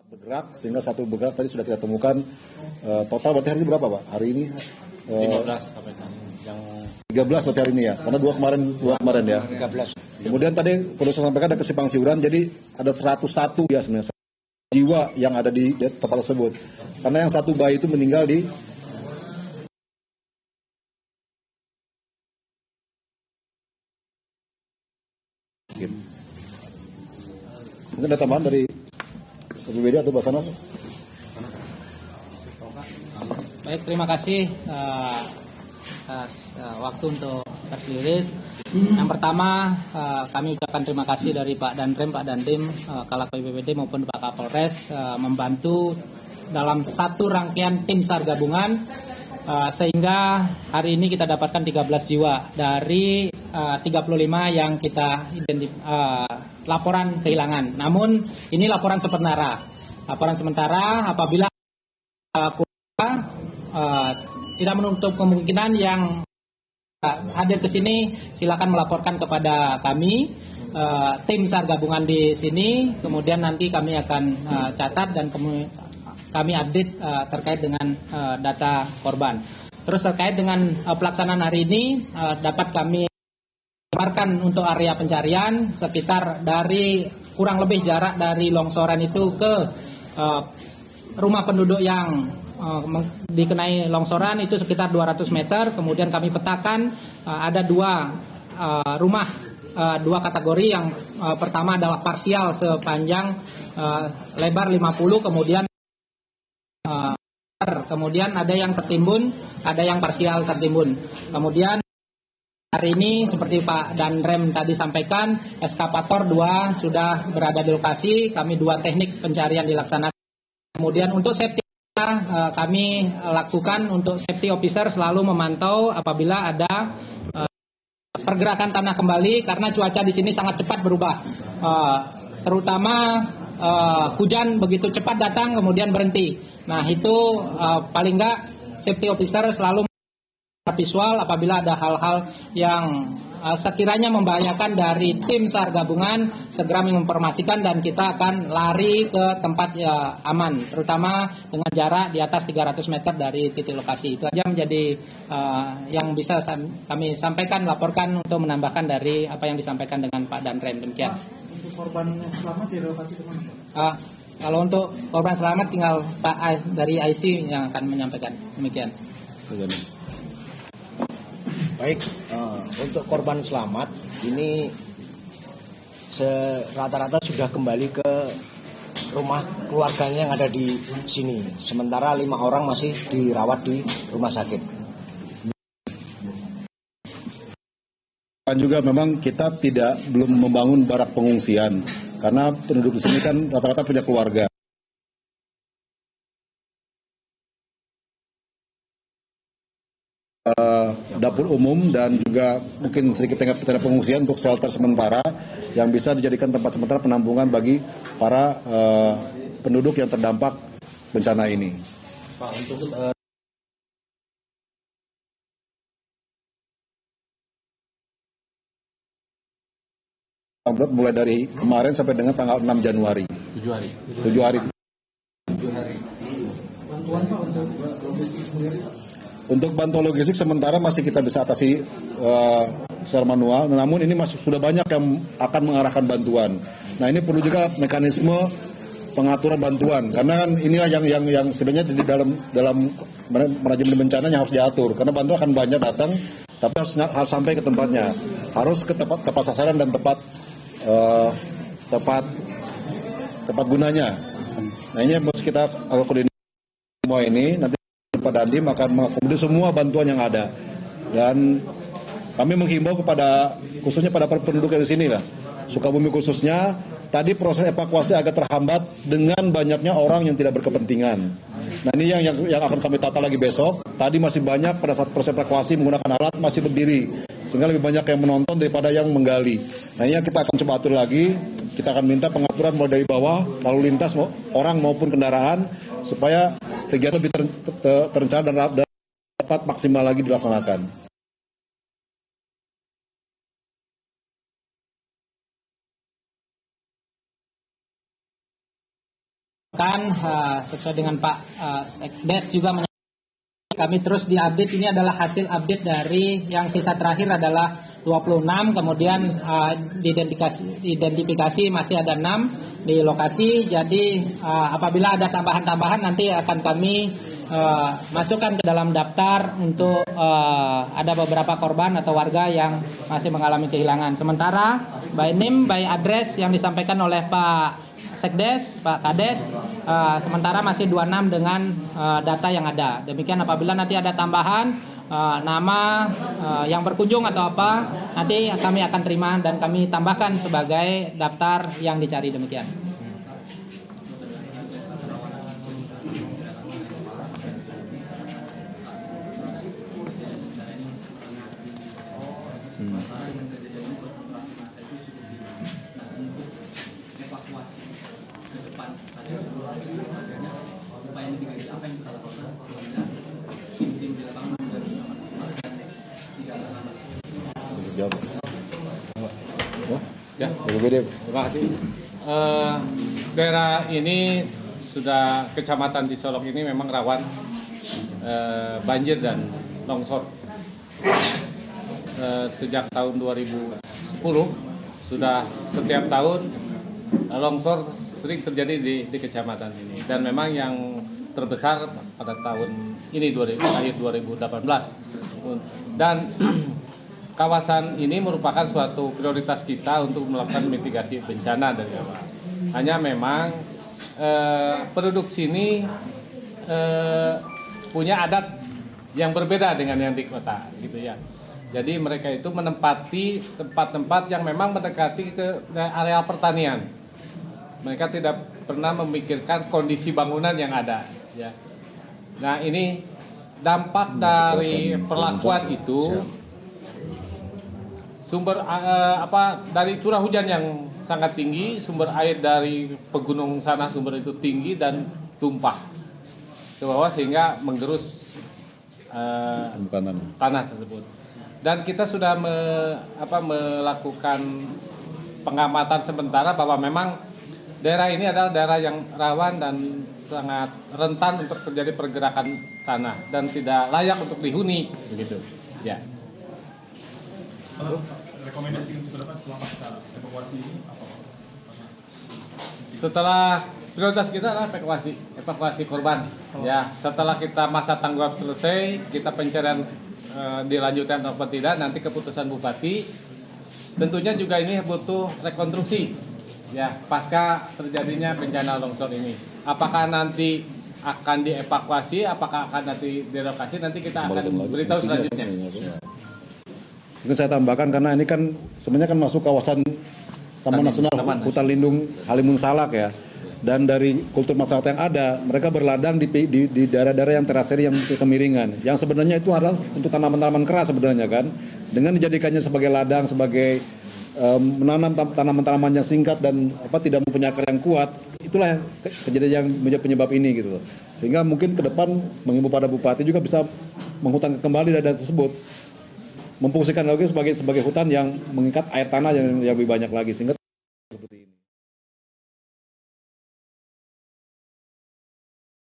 bergerak sehingga satu bergerak tadi sudah kita temukan total berarti hari ini berapa Pak? Hari ini 15 sampai saat ini. Yang 13 berarti hari ini ya. Karena dua kemarin ya. 13. Kemudian tadi perlu saya sampaikan ada kesimpang siuran jadi ada 101 ya sebenarnya jiwa yang ada di tempat tersebut. Karena yang satu bayi itu meninggal di mungkin ada tambahan dari BPBD atau Basarnas? Baik, terima kasih atas waktu untuk press release. Yang pertama, kami ucapkan terima kasih dari Pak Danrem, Pak Dandim, Kalak BPBD maupun Pak Kapolres membantu dalam satu rangkaian tim SAR gabungan sehingga hari ini kita dapatkan 13 jiwa dari 35 yang kita laporan kehilangan. Namun ini laporan sementara. Laporan sementara apabila tidak menutup kemungkinan yang hadir ke sini silakan melaporkan kepada kami tim SAR gabungan di sini, kemudian nanti kami akan catat dan kami update terkait dengan data korban. Terus terkait dengan pelaksanaan hari ini dapat kami gambarkan untuk area pencarian sekitar dari kurang lebih jarak dari longsoran itu ke rumah penduduk yang dikenai longsoran itu sekitar 200 meter. Kemudian kami petakan ada dua rumah, dua kategori. Yang pertama adalah parsial sepanjang lebar 50, kemudian ada yang tertimbun, ada yang parsial tertimbun. Kemudian hari ini seperti Pak Danrem tadi sampaikan, eskavator 2 sudah berada di lokasi, kami 2 teknik pencarian dilaksanakan. Kemudian untuk safety kami lakukan untuk safety officer selalu memantau apabila ada pergerakan tanah kembali karena cuaca di sini sangat cepat berubah, terutama hujan begitu cepat datang kemudian berhenti. Nah itu paling enggak safety officer selalu visual apabila ada hal-hal yang sekiranya membahayakan dari tim SAR gabungan segera menginformasikan dan kita akan lari ke tempat aman, terutama dengan jarak di atas 300 meter dari titik lokasi. Itu aja menjadi yang bisa kami sampaikan, laporkan untuk menambahkan dari apa yang disampaikan dengan Pak Danrem. Demikian. Untuk korban yang selamat direlokasi kemana? Kalau untuk korban selamat tinggal Pak dari IC yang akan menyampaikan. Demikian. Baik, untuk korban selamat ini rata-rata sudah kembali ke rumah keluarganya yang ada di sini. Sementara 5 orang masih dirawat di rumah sakit. Dan juga memang kita belum membangun barak pengungsian karena penduduk di sini kan rata-rata punya keluarga. Dapur umum dan juga mungkin sedikit tenda pengungsian untuk shelter sementara yang bisa dijadikan tempat sementara penampungan bagi para penduduk yang terdampak bencana ini. Pak, untuk mulai dari kemarin sampai dengan tanggal 6 Januari. 7 hari. 7 hari. Bantuan Pak untuk logistik sendiri? Untuk bantuan logistik sementara masih kita bisa atasi secara manual, namun ini masih sudah banyak yang akan mengarahkan bantuan. Nah ini perlu juga mekanisme pengaturan bantuan, karena kan inilah yang sebenarnya di dalam manajemen bencana yang harus diatur, karena bantuan akan banyak datang, tapi harus sampai ke tempatnya, harus ke tepat sasaran dan tepat gunanya. Nah ini harus kita koordinasi semua ini nanti. Pak Dandim akan mengakomodir semua bantuan yang ada dan kami menghimbau khususnya pada penduduk di sini lah, Sukabumi khususnya, tadi proses evakuasi agak terhambat dengan banyaknya orang yang tidak berkepentingan. Nah ini yang akan kami tata lagi besok. Tadi masih banyak pada saat proses evakuasi menggunakan alat masih berdiri, sehingga lebih banyak yang menonton daripada yang menggali. Nah ini kita akan coba atur lagi, kita akan minta pengaturan mulai dari bawah, lalu lintas orang maupun kendaraan, supaya kegiatan lebih terencana dan dapat maksimal lagi dilaksanakan. kan sesuai dengan Pak Sekdes juga kami terus diupdate. Ini adalah hasil update dari yang sisa terakhir adalah 26, kemudian identifikasi masih ada 6 di lokasi. Jadi apabila ada tambahan-tambahan nanti akan kami masukkan ke dalam daftar untuk ada beberapa korban atau warga yang masih mengalami kehilangan. Sementara by name, by address yang disampaikan oleh Pak Sekdes, Pak Kades, sementara masih 26 dengan data yang ada. Demikian apabila nanti ada tambahan nama yang berkunjung atau apa, nanti kami akan terima dan kami tambahkan sebagai daftar yang dicari. Demikian. Jawab. Ya, BPBD. terima kasih. Daerah ini sudah kecamatan di Solok ini memang rawan banjir dan longsor. Sejak tahun 2010 sudah setiap tahun longsor sering terjadi di kecamatan ini, dan memang yang terbesar pada tahun ini akhir 2018, dan kawasan ini merupakan suatu prioritas kita untuk melakukan mitigasi bencana dari awal. Hanya memang penduduk sini punya adat yang berbeda dengan yang di kota, gitu ya. Jadi mereka itu menempati tempat-tempat yang memang mendekati ke area pertanian. Mereka tidak pernah memikirkan kondisi bangunan yang ada, ya. Nah, ini dampak dari perlakuan itu. Sumber dari curah hujan yang sangat tinggi, sumber air dari pegunung sana sumber itu tinggi dan tumpah ke bawah sehingga menggerus tanah tersebut. Dan kita sudah melakukan pengamatan sementara bahwa memang daerah ini adalah daerah yang rawan dan sangat rentan untuk terjadi pergerakan tanah dan tidak layak untuk dihuni, begitu. Ya. Rekomendasi untuk ke depan setelah pasca evakuasi ini apa? Setelah prioritas kita adalah evakuasi korban. Ya, setelah kita masa tanggap selesai, kita pencarian dilanjutkan atau tidak, nanti keputusan bupati. Tentunya juga ini butuh rekonstruksi. Ya, pasca terjadinya bencana longsor ini. Apakah nanti akan dievakuasi, apakah akan nanti direlokasi, nanti kita akan beritahu selanjutnya. Mungkin saya tambahkan karena ini kan sebenarnya kan masuk kawasan Taman Nasional Hutan Lindung Halimun Salak ya. Dan dari kultur masyarakat yang ada, mereka berladang di daerah-daerah yang teraseri yang kemiringan. Yang sebenarnya itu adalah untuk tanaman-tanaman keras sebenarnya kan. Dengan dijadikannya sebagai ladang, sebagai menanam tanaman-tanaman yang singkat dan tidak mempunyai akar yang kuat, itulah kejadian yang menjadi penyebab ini gitu. Sehingga mungkin ke depan mengimbau pada bupati juga bisa menghutan kembali daerah tersebut, memfungsikan lagi sebagai hutan yang mengikat air tanah yang lebih banyak lagi, sehingga